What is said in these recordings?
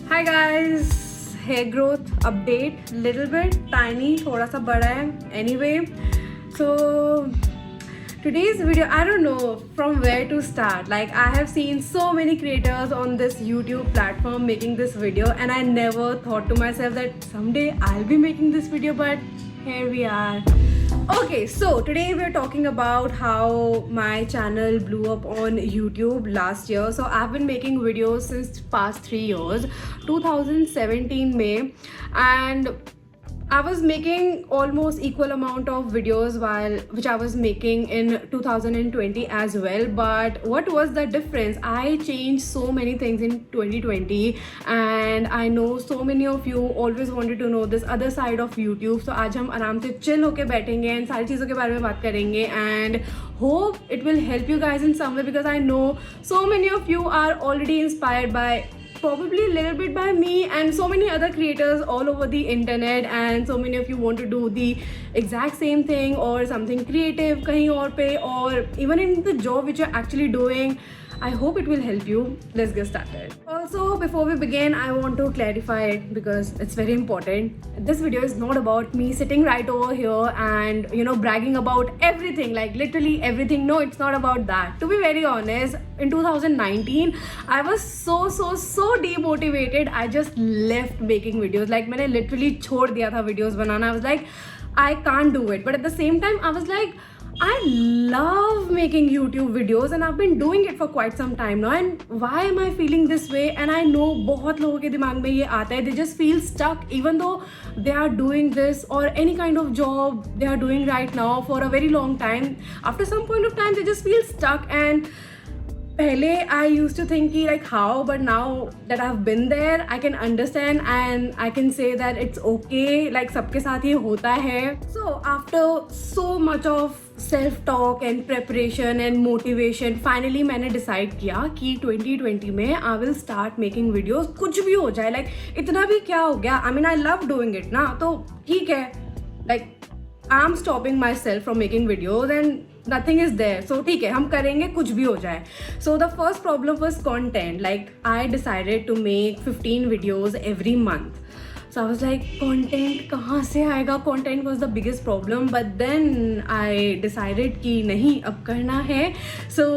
Hi guys, hair growth update, little bit tiny, थोड़ा सा बड़ा है. Anyway, so today's video, I don't know from where to start. Like, I have seen so many creators on this YouTube platform making this video, and I never thought to myself that someday I'll be making this video, but here we are. Okay, so today we're talking about how my channel blew up on YouTube last year. So I've been making videos since past 3 years, 2017 May, and I was making almost equal amount of videos which I was making in 2020 as well. But what was the difference? I changed so many things in 2020, and I know so many of you always wanted to know this other side of YouTube. So आज हम आराम से chill होके बैठेंगे and सारी चीज़ों के बारे में बात करेंगे, and hope it will help you guys in some way, because I know so many of you are already inspired by probably a little bit by me and so many other creators all over the internet, and so many of you want to do the exact same thing or something creative kahin aur pe, or even in the job which you're actually doing. I hope it will help you. Let's get started. Also, before we begin, I want to clarify it because it's very important. This video is not about me sitting right over here and bragging about everything, like literally everything. No, it's not about that. To be very honest, in 2019 I was so demotivated. I just left making videos. Like, मैंने literally छोड़ दिया था videos banana. I was like, I can't do it. But at the same time, I was like, I love making YouTube videos and I've been doing it for quite some time now. And why am I feeling this way? And I know बहुत लोगों के दिमाग में ये आता है. They just feel stuck even though they are doing this or any kind of job they are doing right now for a very long time. After some point of time, they just feel stuck. And पहले I used to think कि like how, but now that I've been there, I can understand and I can say that it's okay. Like, सबके साथ ये होता है. So after so much of self talk and preparation and motivation, finally मैंने decide किया कि 2020 में I will start making videos. कुछ भी हो जाए, like इतना भी क्या हो गया. I mean, I love doing it ना, तो ठीक है. Like, I'm stopping myself from making videos and nothing is there. So ठीक है, हम करेंगे कुछ भी हो जाए. So the first problem was content. Like, I decided to make 15 videos every month. So I was like, content कहाँ से आएगा? Content was the biggest problem. But then I decided कि नहीं, अब करना है. So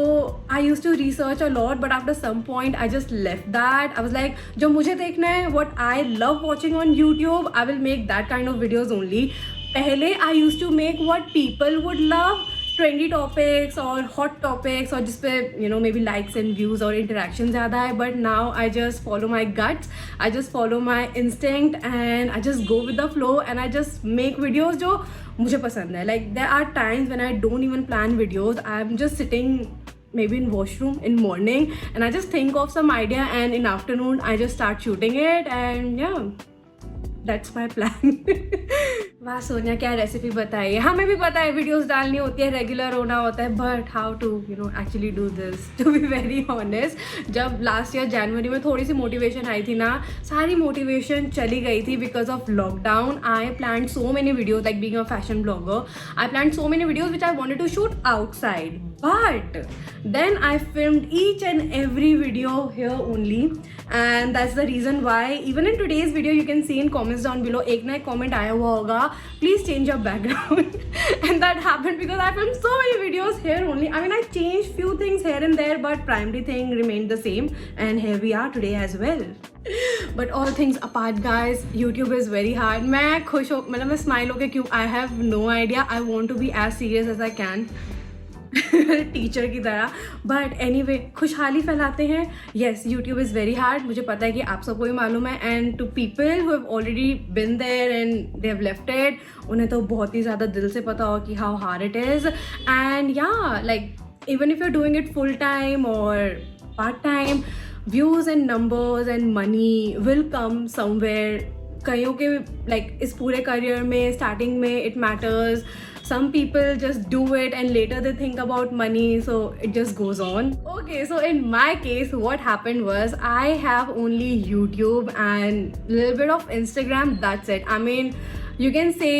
I used to research a lot, but after some point I just left that. I was like, जो मुझे देखना है, what I love watching on YouTube, I will make that kind of videos only. पहले I used to make what people would love, trendy topics or hot topics, or जिस पे maybe likes and views or interaction ज़्यादा है. But now I just follow my guts, I just follow my instinct, and I just go with the flow, and I just make videos जो मुझे पसंद है. Like, there are times when I don't even plan videos. I'm just sitting maybe in washroom in morning and I just think of some idea, and in afternoon I just start shooting it, and yeah, that's my plan. वाह सोनिया, क्या recipe बताइए. हमें भी पता है videos डालनी होती है, रेगुलर होना होता है, but how to actually do this. To be very honest, जब लास्ट ईयर जनवरी में थोड़ी सी मोटिवेशन आई थी ना, सारी मोटिवेशन चली गई थी because of lockdown. I plan so many videos, like being a fashion blogger, I plan so many videos which I wanted to shoot outside, but then I filmed each and every video here only, and that's the reason why even in today's video you can see in comments down below, एक ना एक comment आया हुआ होगा, please change your background. And that happened because I filmed so many videos here only. I mean, I changed few things here and there, but primary thing remained the same, and here we are today as well. But all things apart guys, YouTube is very hard. मैं खुश हो, मतलब मैं smile होके क्यों, I have no idea. I want to be as serious as I can. Teacher की तरह. But anyway, खुशहाली फैलाते हैं. Yes, YouTube is very hard, मुझे पता है कि आप सबको भी मालूम है. And to people who have already been there and they have left it, उन्हें तो बहुत ही ज़्यादा दिल से पता हो कि how hard it is. And yeah, like even if you are doing it full time और part time, views and numbers and money will come somewhere. कईयों के लाइक इस पूरे करियर में स्टार्टिंग में it matters. Some people just do it and later they think about money, so it just goes on. Okay, so in my case, what happened was I have only YouTube and a little bit of Instagram, that's it. I mean, you can say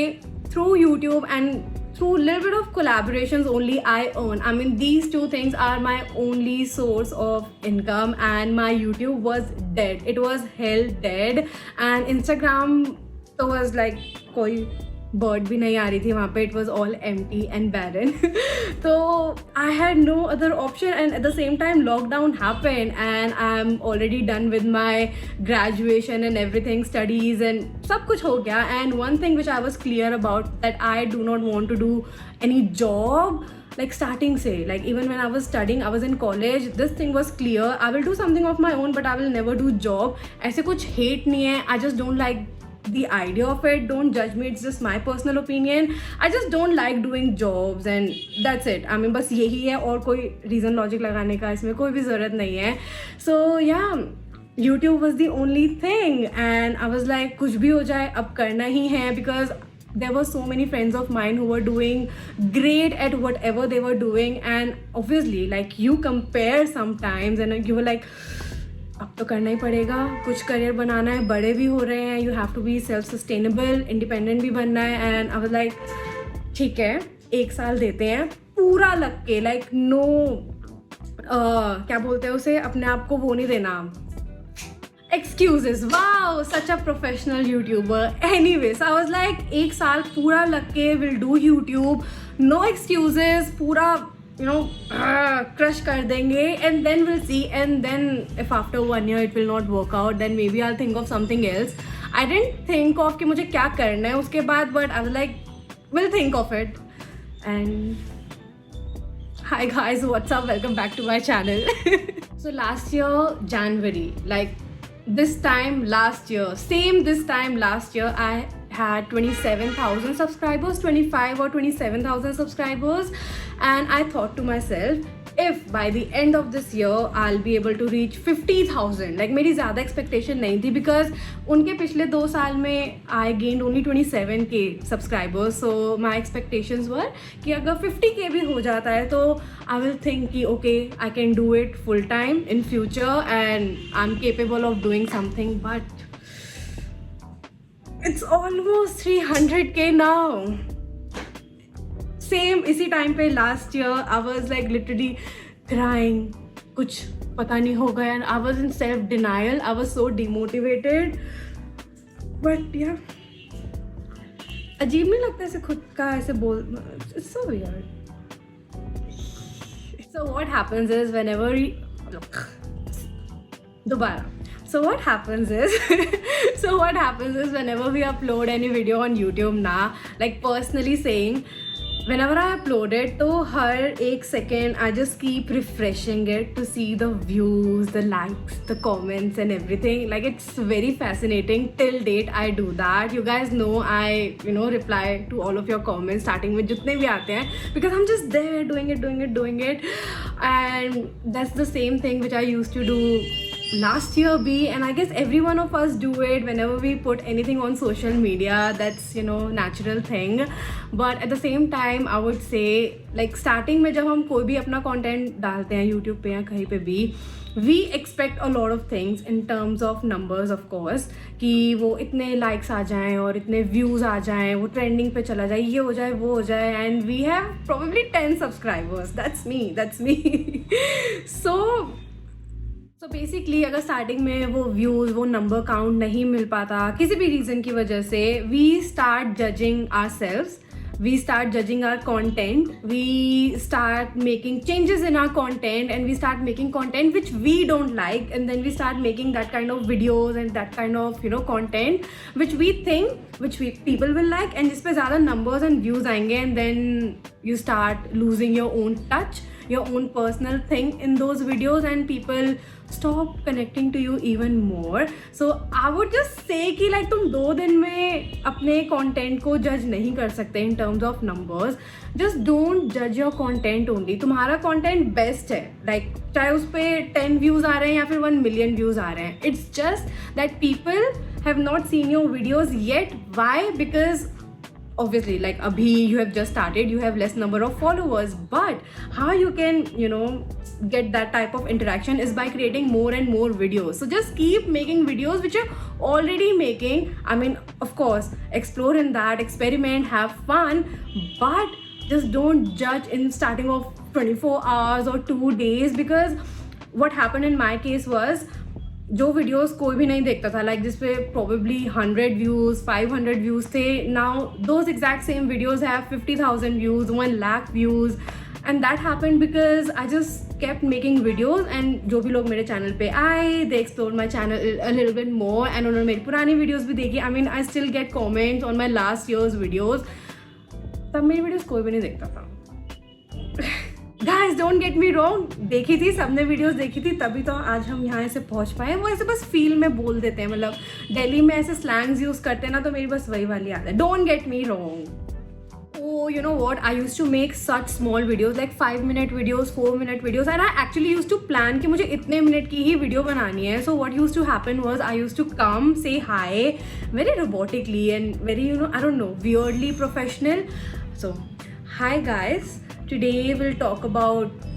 through YouTube and through a little bit of collaborations only I earn. I mean, these two things are my only source of income, and my YouTube was dead. It was hell dead, and Instagram तो was like कोई bird भी नहीं आ रही थी वहाँ पे. It was all empty and barren. So I had no other option, and at the same time lockdown happened, and I'm already done with my graduation and everything, studies and सब कुछ हो गया. And one thing which I was clear about, that I do not want to do any job. Like starting say, like even when I was studying, I was in college, this thing was clear. I will do something of my own, but I will never do job. ऐसे कुछ hate नहीं है. I just don't like the idea of it. Don't judge me, it's just my personal opinion. I just don't like doing jobs, and that's it. I mean, बस यही है, और कोई reason logic लगाने का इसमें कोई भी ज़रूरत नहीं है. So yeah, YouTube was the only thing, and I was like कुछ भी हो जाए अब करना ही है, because there were so many friends of mine who were doing great at whatever they were doing, and obviously like you compare sometimes and you were like अब तो करना ही पड़ेगा, कुछ करियर बनाना है, बड़े भी हो रहे हैं, you have to be self sustainable, independent भी बनना है. एंड आई वाज लाइक ठीक है, 1 साल देते हैं पूरा लग के, लाइक नो क्या बोलते हैं उसे, अपने आप को वो नहीं देना, excuses. Wow, such a professional YouTuber. Anyways, I was like 1 साल पूरा लग के will do YouTube, no excuses, पूरा you know crush कर देंगे, and then we'll see. And then if after 1 year it will not work out, then maybe I'll think of something else. I didn't think of कि मुझे क्या करना है उसके बाद, but I was like we'll think of it. And hi guys, what's up, welcome back to my channel. So last year January, like this time last year, I had 27,000 subscribers, 25 or 27,000 subscribers, and I thought to myself, if by the end of this year I'll be able to reach 50,000, like मेरी ज़्यादा expectation नहीं थी, because उनके पिछले 2 साल में I gained only 27k subscribers, so my expectations were कि अगर 50k भी हो जाता है तो I will think कि okay, I can do it full time in future and I'm capable of doing something, but it's almost 300k now. Same इसी time पे last year I was like literally crying, कुछ पता नहीं होगा, and I was in self denial, I was so demotivated. But yeah, अजीब नहीं लगता ऐसे खुद का ऐसे बोल, it's so weird. So what happens is whenever दोबारा So what happens is whenever we upload any video on YouTube ना, like personally saying, whenever I upload it, तो हर 1 second I just keep refreshing it to see the views, the likes, the comments and everything. Like it's very fascinating. Till date I do that. You guys know I reply to all of your comments starting with जितने भी आते हैं, because I'm just there doing it, and that's the same thing which I used to do last year be, and I guess every one of us do it whenever we put anything on social media. That's natural thing. But at the same time I would say, like starting में जब हम कोई भी अपना content डालते हैं YouTube पे या कहीं पे भी, we expect a lot of things in terms of numbers of course, कि वो इतने likes आ जाएं और इतने views आ जाएं, वो trending पे चला जाए, ये हो जाए वो हो जाए, and we have probably 10 subscribers. That's me. So basically अगर स्टार्टिंग में वो व्यूज़, वो नंबर काउंट नहीं मिल पाता किसी भी रीज़न की वजह से, we start judging ourselves, we start judging our content, we start making changes in our content, and we start making content which we don't like, and then we start making that kind of videos and that kind of content which we think people will like, and जिस पे ज़्यादा numbers and views आएंगे, and then you start losing your own touch, your own personal thing in those videos, and people stop connecting to you even more. So I would just say कि like तुम 2 दिन में अपने content को judge नहीं कर सकते in terms of numbers. Just don't judge your content only. तुम्हारा content best है, like चाहे उस पे 10 views आ रहे हैं या फिर 1 million views आ रहे हैं. It's just that people have not seen your videos yet. Why? Because obviously like abhi you have just started, you have less number of followers, but how you can get that type of interaction is by creating more and more videos. So just keep making videos which you're already making. I mean, of course, explore in that, experiment, have fun, but just don't judge in starting of 24 hours or 2 days, because what happened in my case was जो videos कोई भी नहीं देखता था, like जिस पे probably 100 views 500 views थे, now those exact same videos have 50,000 views 1 lakh views, and that happened because I just kept making videos, and जो भी लोग मेरे चैनल पे आए दे explore my channel a little bit more, and उन्होंने मेरी पुरानी वीडियोज़ भी देखी. I mean I still get comments on my last years videos. तब मेरी वीडियोज़ कोई भी नहीं देखता था. Guys, don't get me wrong, देखी थी सबने वीडियोस देखी थी, तभी तो आज हम यहाँ ऐसे पहुँच पाए. वो ऐसे बस फील में बोल देते हैं, मतलब दिल्ली में ऐसे स्लैंग्स यूज़ करते हैं ना, तो मेरी बस वही वाली आदत है. Don't get me wrong. Oh, you know what? I used to make such small videos, like 5-minute videos, 4-minute videos, and I actually used to plan कि मुझे इतने मिनट की ही वीडियो बनानी है. So what used to happen was I used to come, say hi, very robotically and very, I don't know, weirdly professional. So, hi guys. Today we'll talk about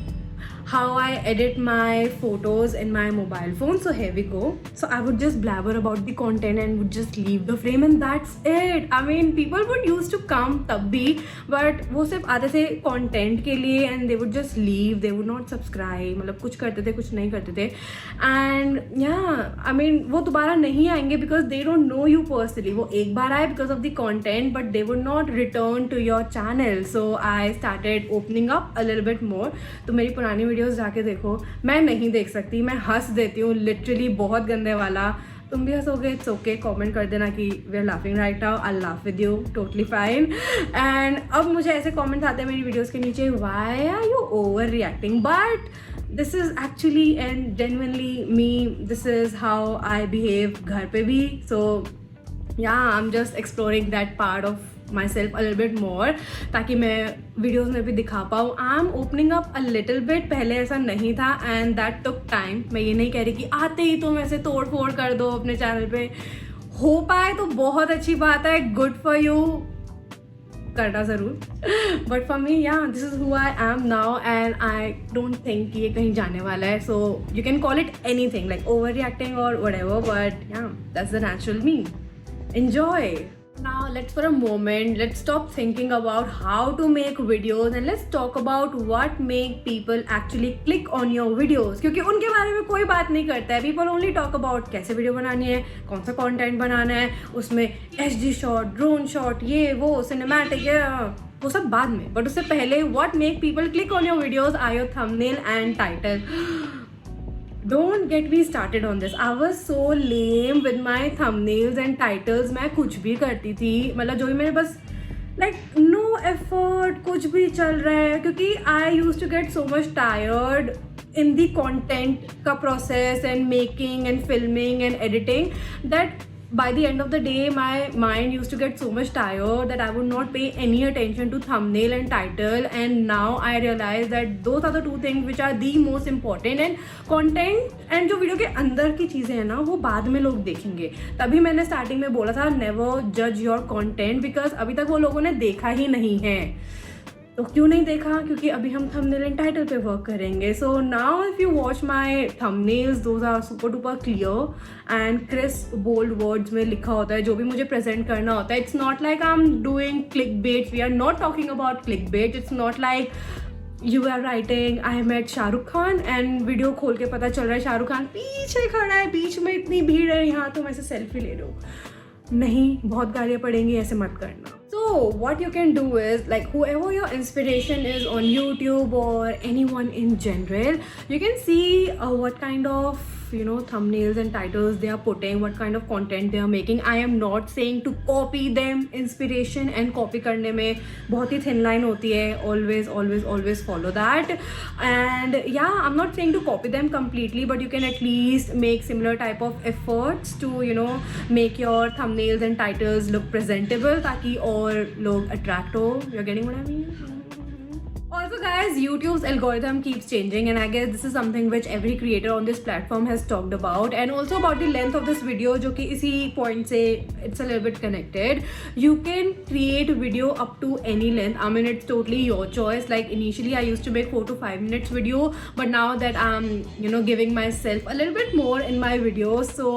how I edit my photos in my mobile phone. So here we go. So I would just blabber about the content and would just leave the frame, and that's it. I mean, people would used to come तब भी, but वो सिर्फ आते थे content के लिए, and they would just leave. They would not subscribe. मतलब कुछ करते थे, कुछ नहीं करते थे. And yeah, I mean, वो दोबारा नहीं आएंगे because they don't know you personally. वो एक बार आए because of the content, but they would not return to your channel. So I started opening up a little bit more. तो मेरी पुरानी वीडियोस जाके देखो, मैं नहीं देख सकती, मैं हंस देती हूँ लिटरली, बहुत गंदे वाला. तुम भी हंसोगे, इट्स ओके. कमेंट कर देना कि we are laughing right now, I laugh with you, totally fine. And अब मुझे ऐसे कमेंट्स आते हैं मेरी वीडियोस के नीचे, why are you over reacting, but this is actually and genuinely me, this is how I behave घर पे भी. So yeah I am just exploring that part of myself a little bit more, ताकि मैं videos में भी दिखा पाऊँ. I am opening up a little bit. पहले ऐसा नहीं था, एंड दैट टुक टाइम. मैं ये नहीं कह रही कि आते ही तुम ऐसे तोड़ फोड़ कर दो अपने चैनल पे. हो पाए तो बहुत अच्छी बात है, गुड फॉर यू, करना ज़रूर. बट फॉर मी, या this is who I am now, and I don't think कि ये कहीं जाने वाला है. So you can call it any thing, like over reacting और वट एवर, बट या that's the natural me. Enjoy. Now let's for a moment, let's stop thinking about how to make videos and let's talk about what make people actually click on your videos, क्योंकि उनके बारे में कोई बात नहीं करता है. People only talk about कैसे वीडियो बनानी है, कौन सा कंटेंट बनाना है, उसमें HD शॉट, ड्रोन शॉट, ये वो सिनेमैटिक, वो सब बाद में. बट उससे पहले what make people click on your videos are your thumbnail and title. Don't get me started on this. I was so lame with my thumbnails and titles. मैं कुछ भी करती थी, मतलब जो भी मेरे बस like no effort, कुछ भी चल रहा है, क्योंकि I used to get so much tired in the content का process and making and filming and editing that by the end of the day my mind used to get so much tired that I would not pay any attention to thumbnail and title. And now I realize that those are the two things which are the most important, and content and जो video के अंदर की चीज़ें हैं ना, वो बाद में लोग देखेंगे. तभी मैंने स्टार्टिंग में बोला था never judge your content, because अभी तक वो लोगों ने देखा ही नहीं है. तो क्यों नहीं देखा? क्योंकि अभी हम थंबनेल एंड टाइटल पे वर्क करेंगे. So now if you watch my thumbnails, those are super duper clear and crisp bold words में लिखा होता है जो भी मुझे प्रेजेंट करना होता है. It's not like I am doing clickbait. We are not talking about clickbait. It's not like you are writing I met Shahrukh Khan and video खोल के पता चल रहा है शाहरुख खान पीछे खड़ा है, बीच में इतनी भीड़ है, यहाँ तुम ऐसे सेल्फी ले रहे हो. नहीं, बहुत गालियाँ पड़ेंगी, ऐसे मत करना. So what you can do is, like, whoever your inspiration is on YouTube or anyone in general, you can see what kind of thumbnails and titles they are putting, what kind of content they are making. I am not saying to copy them. Inspiration and copy करने में बहुत ही thin line होती है. Always follow that. And yeah, I'm not saying to copy them completely, but you can at least make similar type of efforts to make your thumbnails and titles look presentable, ताकि और लोग attract हो. You're getting what I mean? Also guys, YouTube's algorithm keeps changing, and I guess this is something which every creator on this platform has talked about, and also about the length of this video, जो कि इसी point से it's a little bit connected. You can create a video up to any length. I mean, it's totally your choice. Like initially I used to make 4 to 5 minutes video, but now that I'm giving myself a little bit more in my videos, so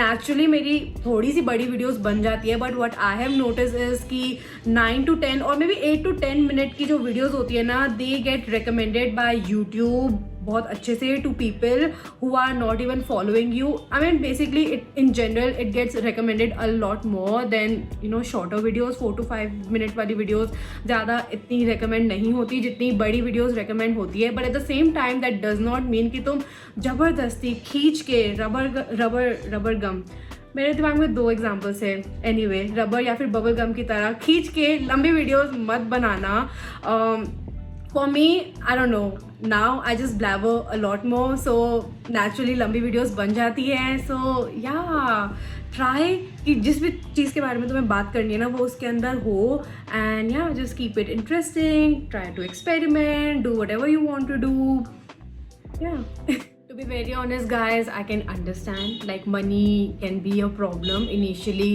naturally मेरी थोड़ी सी बड़ी videos बन जाती है. But what I have noticed is कि 9 to 10 और maybe 8 to 10 minute की जो videos होती है ना, they get recommended by YouTube बहुत अच्छे से to people who are not even following you. I mean basically in general it gets recommended a lot more than shorter videos. 4 to 5 minute वाली videos ज़्यादा इतनी recommend नहीं होती जितनी बड़ी videos recommend होती है. But at the same time that does not mean कि तुम ज़बरदस्ती खींच के रबर गम, मेरे दिमाग में 2 एग्जाम्पल्स है एनीवे, रबर या फिर बबल गम की तरह खींच के लंबी वीडियोस मत बनाना. For me I don't know, now I just blabber a lot more, so naturally लंबी वीडियोस बन जाती हैं. सो या ट्राई कि जिस भी चीज़ के बारे में तुम्हें बात करनी है ना वो उसके अंदर हो, and yeah just keep it interesting, try to experiment, do whatever you want to do. Yeah To be very honest guys, I can understand like money can be a problem. Initially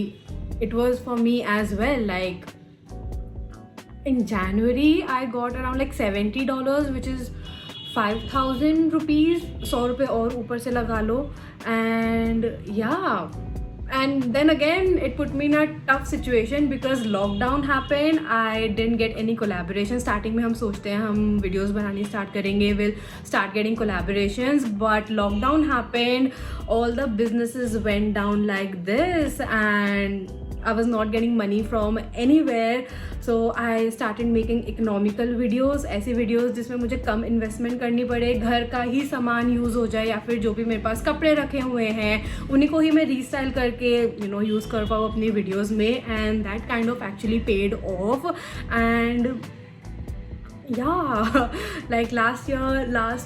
it was for me as well. Like in January I got around like $70, which is 5,000 rupees. 100 रुपये और ऊपर से लगा लो. And yeah, and then again it put me in a tough situation because lockdown happened. I didn't get any collaboration. Starting में हम सोचते हैं हम videos बनानी start करेंगे, we'll start getting collaborations, but lockdown happened, all the businesses went down like this and I was not getting money from anywhere. So I started making economical videos, ऐसे videos जिसमें मुझे कम investment करनी पड़े, घर का ही सामान use हो जाए, या फिर जो भी मेरे पास कपड़े रखे हुए हैं उन्हीं को ही मैं रीस्टाइल करके यूज़ कर पाऊँ अपनी videos में. And that kind of actually paid off. And yeah, like last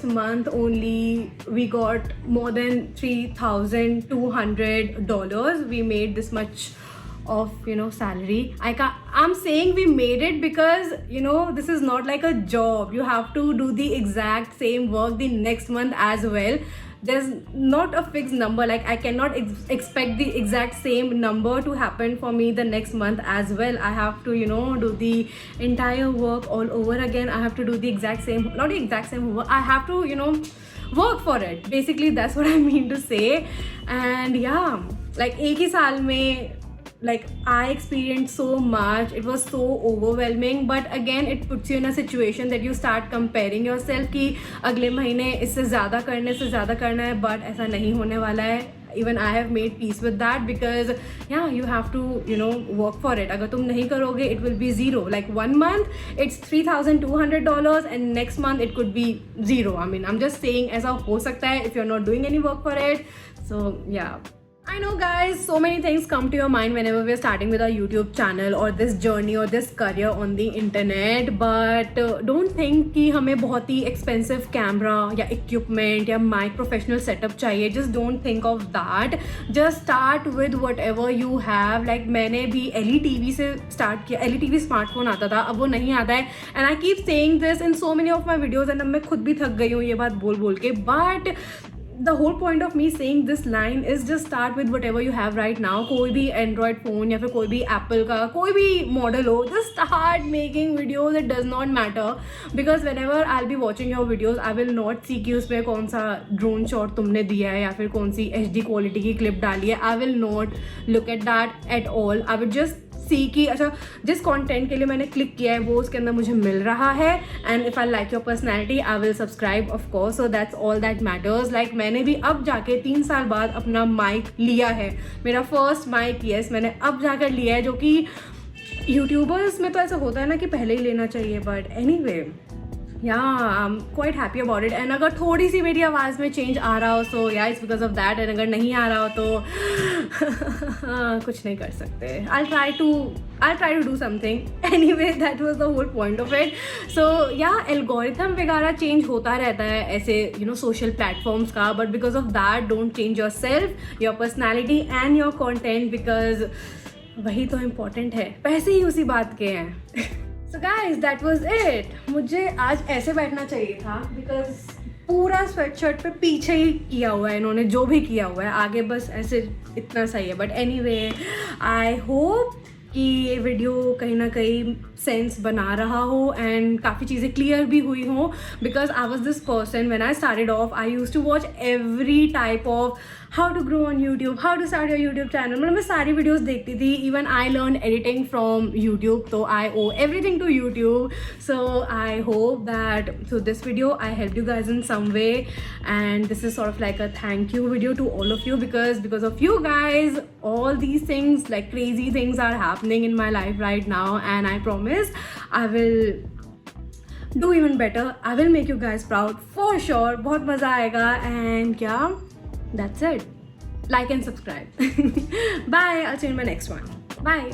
month only we got more than $3,200. We made this much of salary. I'm saying we made it because this is not like a job. You have to do the exact same work the next month as well. There's not a fixed number. Like I cannot expect the exact same number to happen for me the next month as well. I have to do the entire work all over again. I have to do the exact same, not the exact same work, I have to work for it. Basically that's what I mean to say. And yeah, like एक ही साल में like I experienced so much. It was so overwhelming, but again it puts you in a situation that you start comparing yourself कि अगले महीने इससे ज़्यादा करना है, but ऐसा नहीं होने वाला है. Even I have made peace with that because yeah, you have to work for it. अगर तुम नहीं करोगे it will be zero. Like 1 month it's $3,200 and next month it could be zero. I mean I'm just saying ऐसा हो सकता है if you're not doing any work for it. So yeah, I know guys, so many things come to your mind whenever we're starting with our YouTube channel or this journey or this career on the internet, but don't think कि हमें बहुत ही expensive camera या equipment या mic professional setup चाहिए. Just don't think of that. Just start with whatever you have. Like मैंने भी LETV से start किया. LETV smartphone आता था, अब वो नहीं आता है. And I keep saying this in so many of my videos and अब मैं खुद भी थक गई हूँ ये बात बोल के. But the whole point of me saying this line is just start with whatever you have right now. कोई भी Android phone या फिर कोई भी Apple का कोई भी model हो, just start making videos. It does not matter because whenever I'll be watching your videos, I will not see कि उसमें कौन सा drone shot तुमने दिया है या फिर कौन सी HD quality की clip डाली है. I will not look at that at all. I would just सी कि अच्छा जिस कंटेंट के लिए मैंने क्लिक किया है वो उसके अंदर मुझे मिल रहा है, and if I like your personality I will subscribe of course. So that's all that matters. Like मैंने भी अब जाके 3 साल बाद अपना माइक लिया है, मेरा फर्स्ट माइक यस मैंने अब जाकर लिया है, जो कि यूट्यूबर्स में तो ऐसा होता है ना कि पहले ही लेना चाहिए. But anyway I am quite happy about it. And अगर थोड़ी सी मेरी आवाज़ में चेंज आ रहा हो सो या it's because of that, and अगर नहीं आ रहा हो तो कुछ नहीं कर सकते. I'll try to do something. Anyway, that was the whole point of it. So yeah, algorithm वगैरह change होता रहता है ऐसे social platforms का, but because of that don't change yourself, your personality and your content, because वही तो important है, पैसे ही उसी बात के हैं. So guys, that was it. मुझे आज ऐसे बैठना चाहिए था because पूरा स्वेटशर्ट पे पीछे ही किया हुआ है इन्होंने, जो भी किया हुआ है आगे बस ऐसे इतना सही है. बट एनीवे, आई होप कि ये वीडियो कहीं ना कहीं सेंस बना रहा हो एंड काफ़ी चीज़ें क्लियर भी हुई हो. Because I was this person when I started off, I use to watch every type of how to grow on YouTube, how to start your YouTube channel. मतलब मैं सारी वीडियोज़ देखती थी. Even I learn editing from YouTube, तो I owe everything to YouTube. So I hope that through this video I help you guys in some way, and this is sort of like a thank you video to all of you, because of you guys all these things, like crazy things, are happening in my life right now, and I promise I will do even better. I will make you guys proud for sure. बहुत मज़ा आएगा. and yeah, that's it. Like and subscribe. Bye. I'll see you in my next one. Bye.